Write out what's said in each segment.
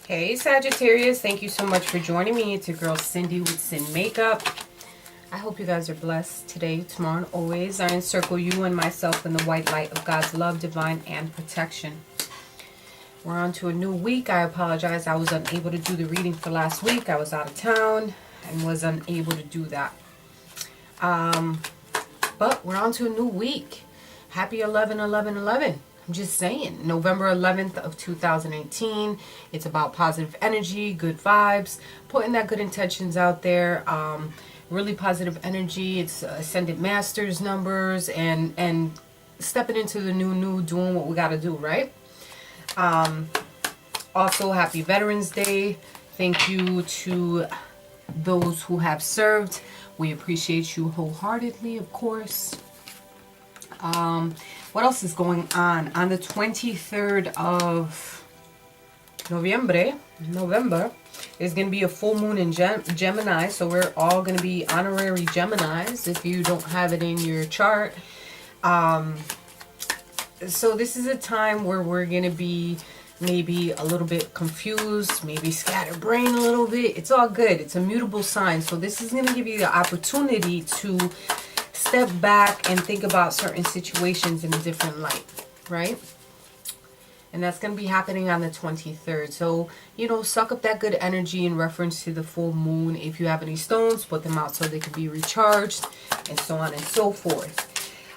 Hey Sagittarius, thank you so much for joining me. It's your girl Cindy with Sin Makeup. I hope you guys are blessed today, tomorrow, and always. I encircle you and myself in the white light of God's love, divine, and protection. We're on to a new week. I apologize. I was unable to do the reading for last week. I was out of town and was unable to do that. But we're on to a new week. Happy 11/11/11. I'm just saying, November 11th of 2018. It's about positive energy, good vibes, putting that good intentions out there. Really positive energy. It's ascended masters numbers and stepping into the new, doing what we got to do, right? Also, happy Veterans Day. Thank you to those who have served. We appreciate you wholeheartedly, of course. What else is going on? On the 23rd of November, there's going to be a full moon in Gemini, so we're all going to be honorary Geminis if you don't have it in your chart. So this is a time where we're going to be maybe a little bit confused, maybe scatterbrained a little bit. It's all good. It's a mutable sign, so this is going to give you the opportunity to step back and think about certain situations in a different light, right? And that's going to be happening on the 23rd. So, you know, suck up that good energy in reference to the full moon. If you have any stones, put them out so they can be recharged, and so on and so forth.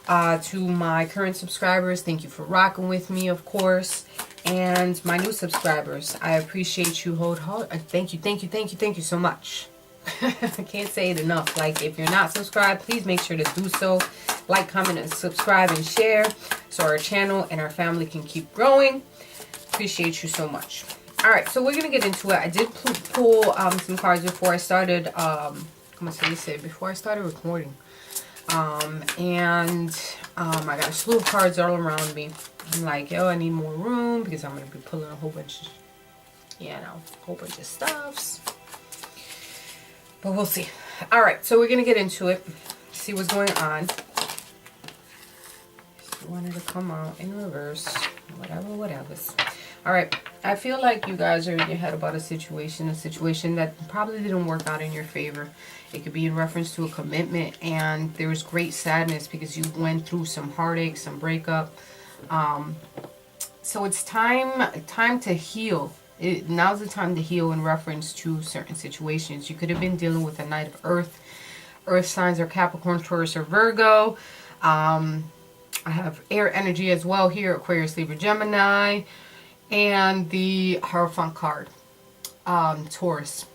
To my current subscribers, thank you for rocking with me, of course. And my new subscribers, I appreciate you wholeheartedly. Thank you so much. I can't say it enough. Like, if you're not subscribed, please make sure to do so. Like, comment, and subscribe, and share so our channel and our family can keep growing. Appreciate you so much. All right, so we're gonna get into it. I did pull some cards before I started. Before I started recording. I got a slew of cards all around me. I'm like, yo, I need more room because I'm gonna be pulling a whole bunch of stuffs. But we'll see. All right, so we're going to get into it. See what's going on. Just wanted to come out in reverse. Whatever. All right. I feel like you guys are in your head about a situation that probably didn't work out in your favor. It could be in reference to a commitment, and there was great sadness because you went through some heartache, some breakup. So it's time to heal. Now's the time to heal in reference to certain situations. You could have been dealing with a Knight of Earth. Earth signs are Capricorn, Taurus, or Virgo. I have air energy as well here, Aquarius, Libra, Gemini. And the Hierophant card, Taurus.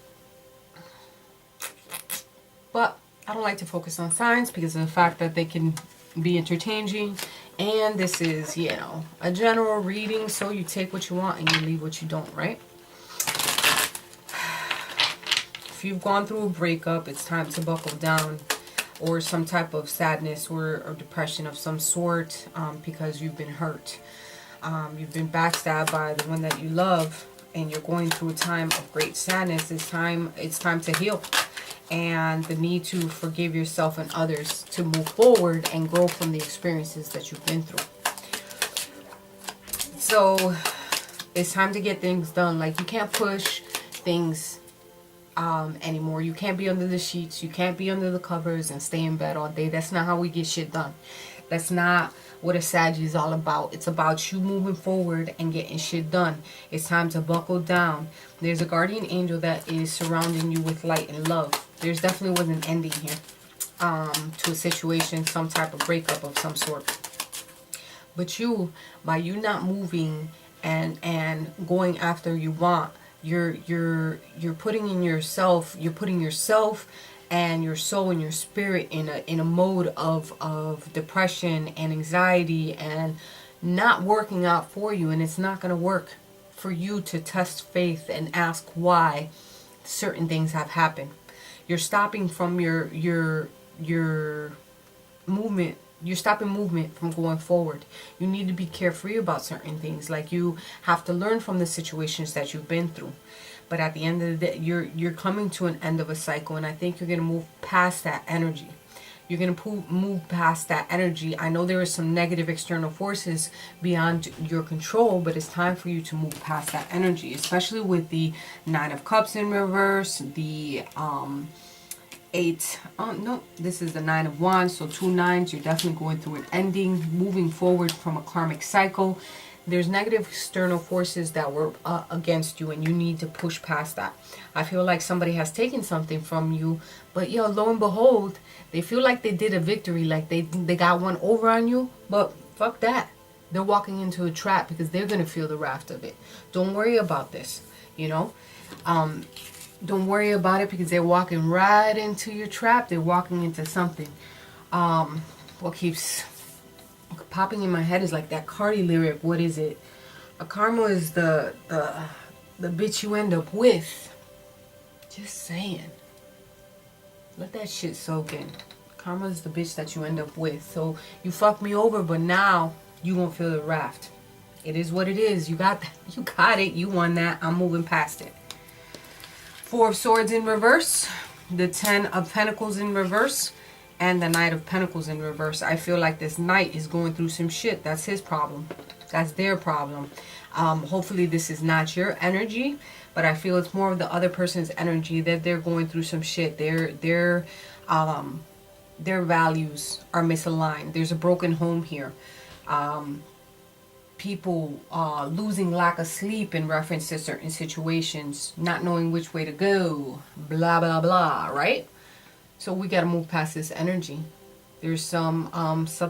But I don't like to focus on signs because of the fact that they can be interchanging. And this is, you know, a general reading, so you take what you want and you leave what you don't, right? If you've gone through a breakup, it's time to buckle down, or some type of sadness or depression of some sort, because you've been hurt. You've been backstabbed by the one that you love, and you're going through a time of great sadness. It's time to heal. And the need to forgive yourself and others to move forward and grow from the experiences that you've been through. So it's time to get things done. Like, you can't push things anymore. You can't be under the sheets. You can't be under the covers and stay in bed all day. That's not how we get shit done. That's not what a Sag is all about. It's about you moving forward and getting shit done. It's time to buckle down. There's a guardian angel that is surrounding you with light and love. There's definitely was an ending here to a situation, some type of breakup of some sort. But by you not moving and going after you want, you're putting yourself and your soul and your spirit in a mode of depression and anxiety and not working out for you. And it's not going to work for you to test faith and ask why certain things have happened. You're stopping from your movement. You're stopping movement from going forward. You need to be carefree about certain things. Like, you have to learn from the situations that you've been through. But at the end of the day, you're coming to an end of a cycle, and I think you're going to move past that energy. You're going to move past that energy. I know there are some negative external forces beyond your control, but it's time for you to move past that energy, especially with the Nine of Cups in reverse, the no, this is the Nine of Wands, so 2 nines. You're definitely going through an ending, moving forward from a karmic cycle. There's negative external forces that were against you, and you need to push past that. I feel like somebody has taken something from you, but yo, lo and behold, they feel like they did a victory, like they got one over on you, but fuck that. They're walking into a trap because they're going to feel the wrath of it. Don't worry about this, you know. Don't worry about it because they're walking right into your trap. They're walking into something. What keeps popping in my head is like that Cardi lyric. What is it? A karma is the bitch you end up with. Just saying. Let that shit soak in. Karma is the bitch that you end up with. So you fucked me over, but now you won't feel the wrath. It is what it is. You got that. You got it. You won that. I'm moving past it. 4 of Swords in reverse. The 10 of Pentacles in reverse. And the Knight of Pentacles in reverse. I feel like this knight is going through some shit. That's his problem. That's their problem. Hopefully this is not your energy, but I feel it's more of the other person's energy that they're going through some shit. Their values are misaligned. There's a broken home here. People losing lack of sleep in reference to certain situations, not knowing which way to go, blah, blah, blah, right? So we got to move past this energy. There's some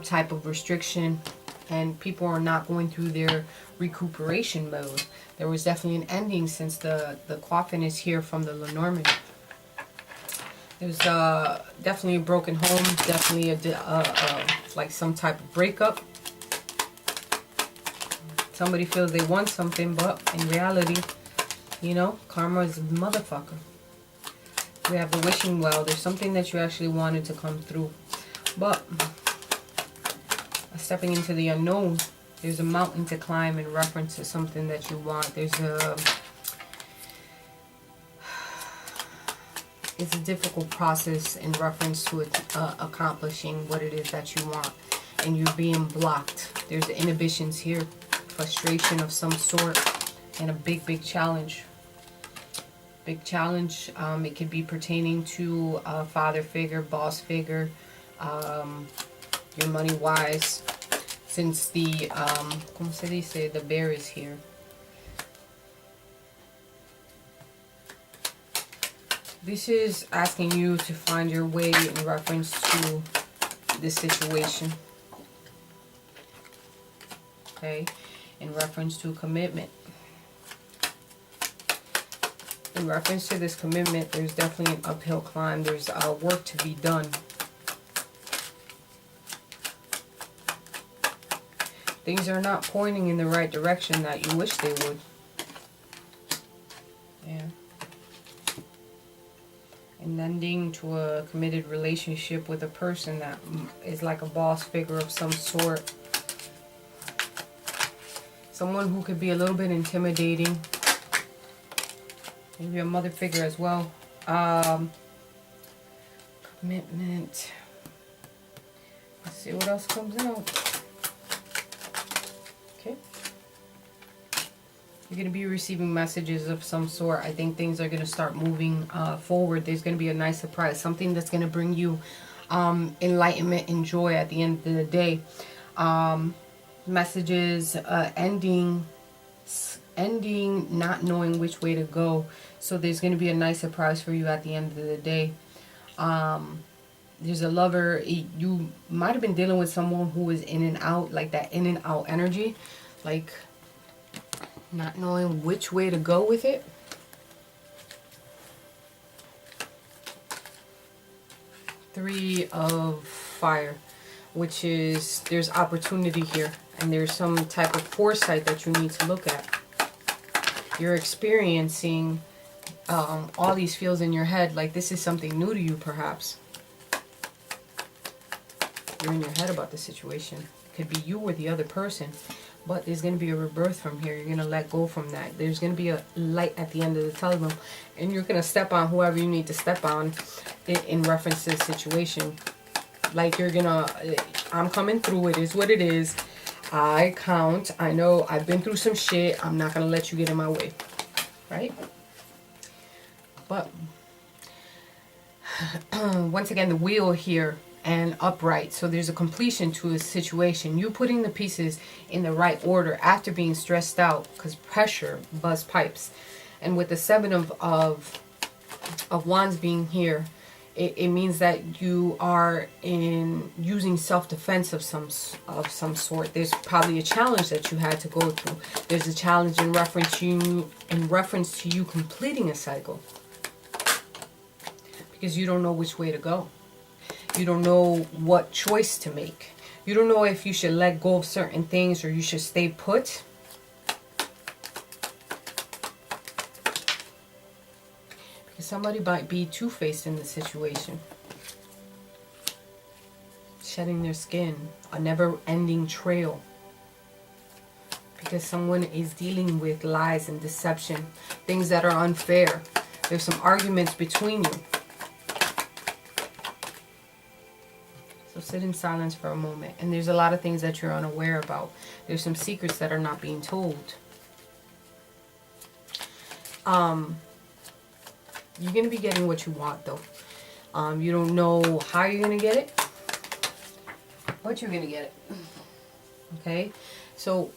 type of restriction, and people are not going through their recuperation mode. There was definitely an ending since the coffin is here from the Lenormand. There's definitely a broken home, definitely like some type of breakup. Somebody feels they want something, but in reality, you know, karma is a motherfucker. We have the wishing well. There's something that you actually wanted to come through. But stepping into the unknown, there's a mountain to climb in reference to something that you want. It's a difficult process in reference to accomplishing what it is that you want. And you're being blocked. There's inhibitions here. Frustration of some sort. And a big, big challenge. Big challenge. It could be pertaining to a father figure, boss figure, your money wise, since the como se dice, the bear is here. This is asking you to find your way in reference to this situation, okay, in reference to commitment. In reference to this commitment, there's definitely an uphill climb. There's work to be done. Things are not pointing in the right direction that you wish they would. Yeah. And ending to a committed relationship with a person that is like a boss figure of some sort. Someone who could be a little bit intimidating. Maybe a mother figure as well. Commitment. Let's see what else comes out. Okay. You're going to be receiving messages of some sort. I think things are going to start moving forward. There's going to be a nice surprise. Something that's going to bring you enlightenment and joy at the end of the day. Messages ending, not knowing which way to go. So there's going to be a nice surprise for you at the end of the day. There's a lover. You might have been dealing with someone who is in and out, like that in and out energy, like not knowing which way to go with it. Three of Fire, which is there's opportunity here, and there's some type of foresight that you need to look at. You're experiencing all these feels in your head, like this is something new to you, perhaps. You're in your head about the situation. It could be you or the other person, but there's going to be a rebirth from here. You're going to let go from that. There's going to be a light at the end of the tunnel, and you're going to step on whoever you need to step on in reference to the situation. like you're gonna, I'm coming through, it is what it is. I count, I know I've been through some shit, I'm not gonna let you get in my way, right? But once again, the wheel here and upright, so there's a completion to a situation. You putting the pieces in the right order after being stressed out, because pressure busts pipes. And with the seven of wands being here, it means that you are in using self-defense of some sort. There's probably a challenge that you had to go through. There's a challenge in reference to you completing a cycle, because you don't know which way to go. You don't know what choice to make. You don't know if you should let go of certain things or you should stay put. Because somebody might be two-faced in this situation. Shedding their skin. A never-ending trail. Because someone is dealing with lies and deception. Things that are unfair. There's some arguments between you. So sit in silence for a moment. And there's a lot of things that you're unaware about. There's some secrets that are not being told. You're going to be getting what you want, though. You don't know how you're going to get it, but you're going to get it. Okay? So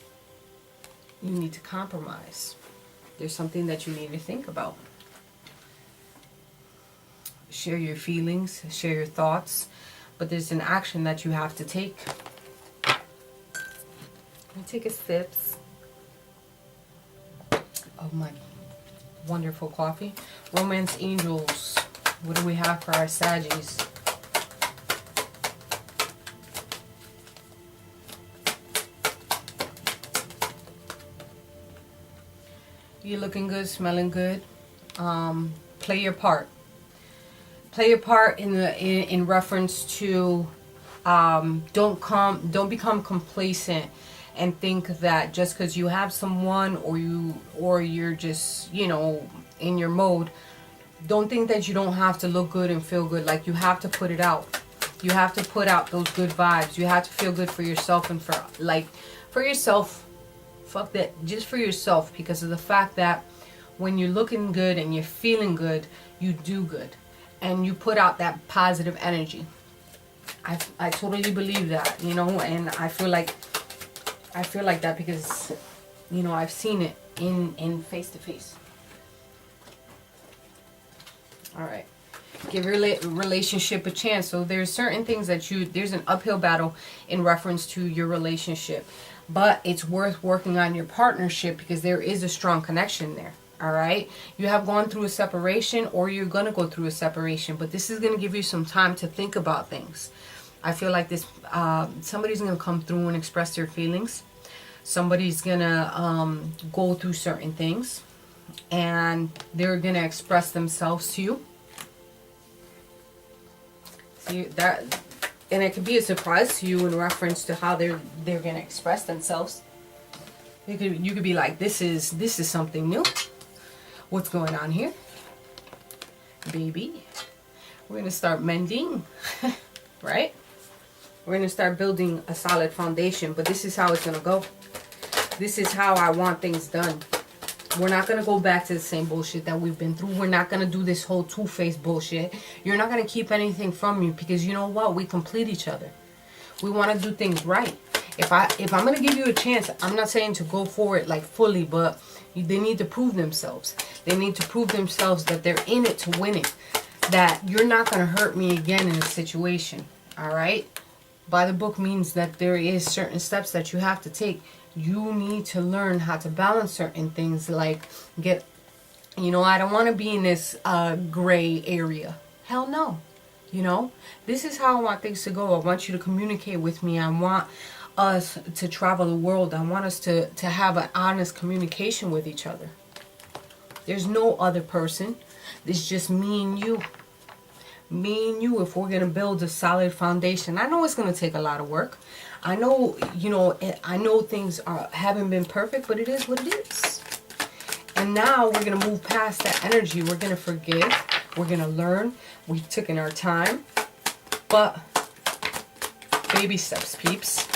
you need to compromise. There's something that you need to think about. Share your feelings, share your thoughts. But there's an action that you have to take. Let me take a sip of my wonderful coffee. Romance angels. What do we have for our Saggies? You're looking good, smelling good. Play your part. Play your part in reference to don't become complacent and think that just because you have someone or you're just, you know, in your mode, don't think that you don't have to look good and feel good. Like, you have to put it out. You have to put out those good vibes. You have to feel good for yourself and for yourself. Fuck that, just for yourself, because of the fact that when you're looking good and you're feeling good, you do good. And you put out that positive energy. I totally believe that, you know, and I feel like that because, you know, I've seen it in face to face. All right, give your relationship a chance. So there's certain things that there's an uphill battle in reference to your relationship, but it's worth working on your partnership because there is a strong connection there. All right, you have gone through a separation, or you're going to go through a separation, but this is going to give you some time to think about things. I feel like this somebody's going to come through and express their feelings. Somebody's going to go through certain things, and they're going to express themselves to you. See that, and it could be a surprise to you in reference to how they're going to express themselves. You could be like, this is something new. What's going on here? Baby, we're going to start mending, right? We're going to start building a solid foundation, but this is how it's going to go. This is how I want things done. We're not going to go back to the same bullshit that we've been through. We're not going to do this whole two-faced bullshit. You're not going to keep anything from you because you know what? We complete each other. We want to do things right. If I'm going to give you a chance, I'm not saying to go for it like fully, but they need to prove themselves. They need to prove themselves that they're in it to win it. That you're not going to hurt me again in a situation. All right? By the book means that there is certain steps that you have to take. You need to learn how to balance certain things, like you know, I don't want to be in this gray area. Hell no. You know, this is how I want things to go. I want you to communicate with me. I want us to travel the world. I want us to have an honest communication with each other. There's no other person. It's just me and you. Me and you, if we're going to build a solid foundation. I know it's going to take a lot of work. I know, you know, I know things haven't been perfect, but it is what it is. And now we're going to move past that energy. We're going to forgive. We're going to learn. We've taken our time. But baby steps, peeps.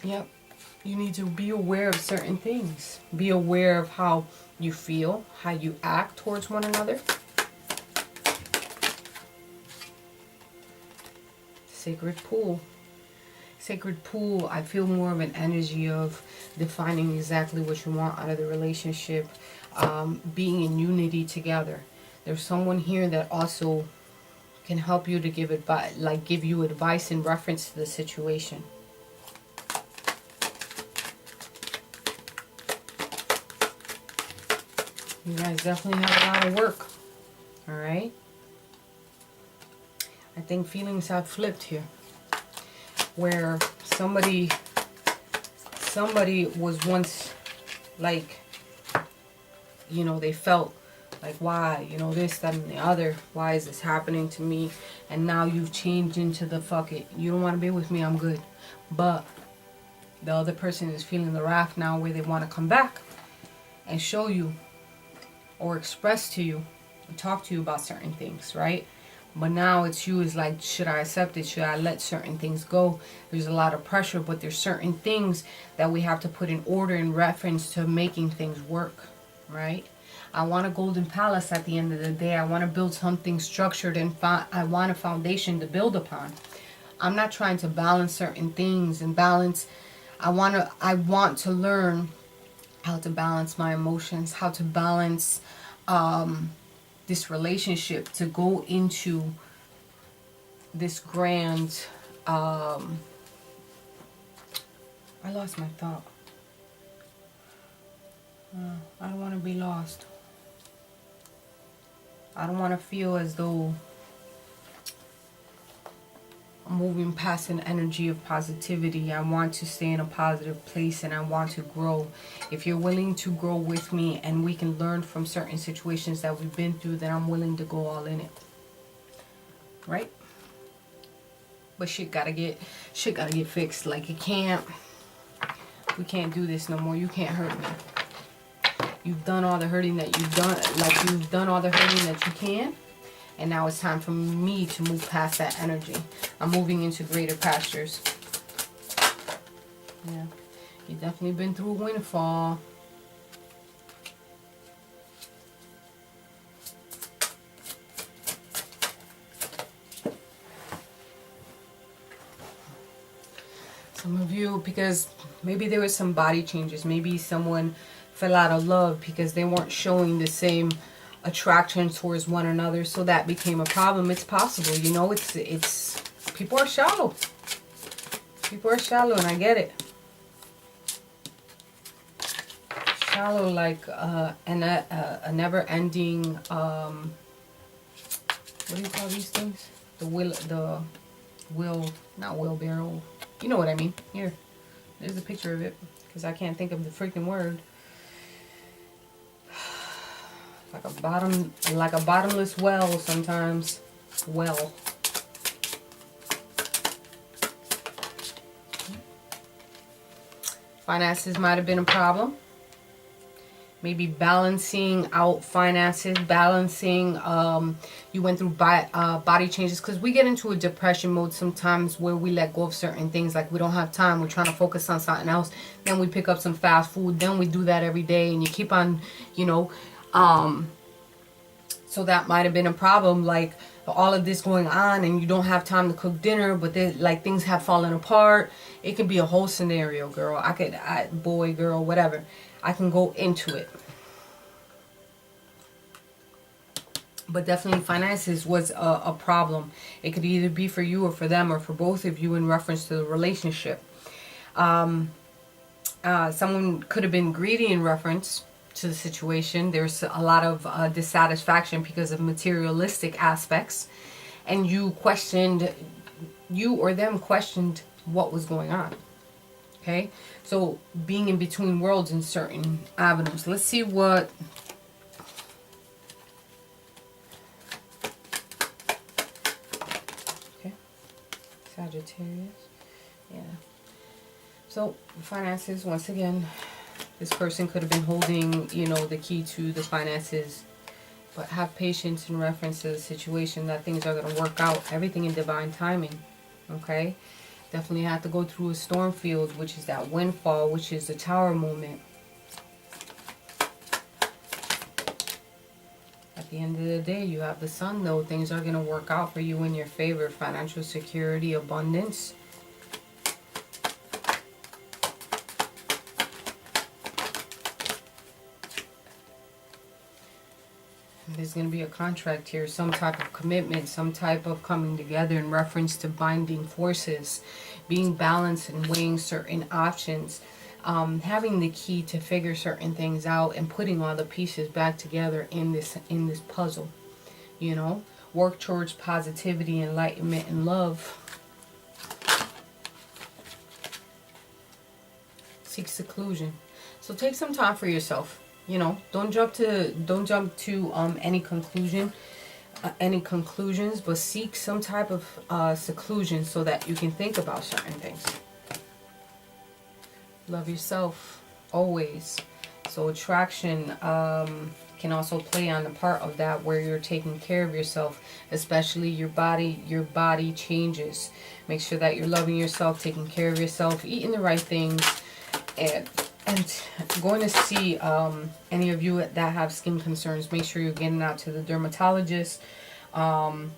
Yep. You need to be aware of certain things. Be aware of how you feel, how you act towards one another. Sacred pool. Sacred pool, I feel more of an energy of defining exactly what you want out of the relationship, being in unity together. There's someone here that also can help you to give advice, like give you advice in reference to the situation. You guys definitely have a lot of work. All right. I think feelings have flipped here, where somebody was once like, you know, they felt like, why, you know, this, that, and the other, why is this happening to me? And now you've changed into the fuck it, you don't want to be with me, I'm good. But the other person is feeling the wrath now, where they want to come back and show you or express to you and talk to you about certain things, right? But now it's you, is like, should I accept it? Should I let certain things go? There's a lot of pressure, but there's certain things that we have to put in order in reference to making things work, right? I want a golden palace at the end of the day. I want to build something structured, and I want a foundation to build upon. I'm not trying to balance certain things and balance. I want to learn how to balance my emotions, how to balance this relationship, to go into this grand I lost my thought. I don't want to be lost. I don't want to feel as though I'm moving past an energy of positivity. I want to stay in a positive place, and I want to grow. If you're willing to grow with me and we can learn from certain situations that we've been through, then I'm willing to go all in it. Right? But shit gotta get fixed. Like, we can't do this no more. You can't hurt me. You've done all the hurting that you've done. Like, you've done all the hurting that you can. And now it's time for me to move past that energy. I'm moving into greater pastures. Yeah. You've definitely been through a windfall. Some of you, because maybe there was some body changes. Maybe someone fell out of love because they weren't showing the same attraction towards one another, so that became a problem. It's possible, you know. It's people are shallow. People are shallow, and I get it. Shallow, like a never-ending. What do you call these things? Not wheelbarrow. You know what I mean. Here, there's a picture of it, because I can't think of the freaking word. Like a bottomless well sometimes. Well. Finances might have been a problem. Maybe balancing out finances, balancing, you went through body changes, because we get into a depression mode sometimes where we let go of certain things. Like, we don't have time, we're trying to focus on something else, then we pick up some fast food, then we do that every day, and you keep on, you know, so that might have been a problem, like all of this going on and you don't have time to cook dinner, but like things have fallen apart. It could be a whole scenario, girl. Boy, girl, whatever. I can go into it. But definitely finances was a problem. It could either be for you or for them, or for both of you in reference to the relationship. Someone could have been greedy in reference to the situation. There's a lot of dissatisfaction because of materialistic aspects, and you or them questioned what was going on. Okay, so being in between worlds in certain avenues. Let's see what Sagittarius. Yeah. So finances, once again, this person could have been holding, you know, the key to the finances But have patience in reference to the situation, that things are going to work out. Everything in divine timing. Okay? Definitely have to go through a storm field, which is that windfall, which is the tower moment. At the end of the day, you have the sun, though. Things are going to work out for you in your favor. Financial security, abundance. There's going to be a contract here, some type of commitment, some type of coming together in reference to binding forces, being balanced and weighing certain options, having the key to figure certain things out and putting all the pieces back together in this puzzle. You know, work towards positivity, enlightenment, and love. Seek seclusion. So take some time for yourself. You know, don't jump to any conclusions, but seek some type of seclusion so that you can think about certain things. Love yourself always. So attraction can also play on the part of that, where you're taking care of yourself, especially your body. Your body changes. Make sure that you're loving yourself, taking care of yourself, eating the right things, and going to see any of you that have skin concerns. Make sure you're getting out to the dermatologist, and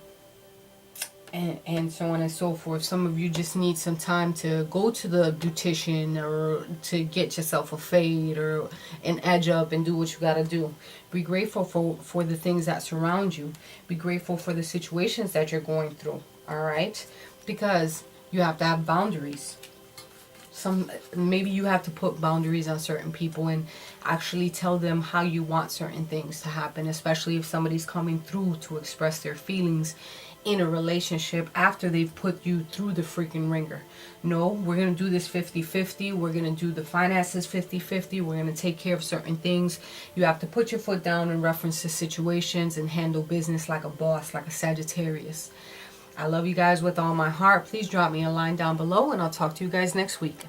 so on and so forth. Some of you just need some time to go to the beautician or to get yourself a fade or an edge up and do what you got to do. Be grateful for the things that surround you. Be grateful for the situations that you're going through. All right? Because you have to have boundaries. Maybe you have to put boundaries on certain people and actually tell them how you want certain things to happen, especially if somebody's coming through to express their feelings in a relationship after they've put you through the freaking ringer. No, we're going to do this 50-50. We're going to do the finances 50-50. We're going to take care of certain things. You have to put your foot down in reference to situations and handle business like a boss, like a Sagittarius. I love you guys with all my heart. Please drop me a line down below, and I'll talk to you guys next week.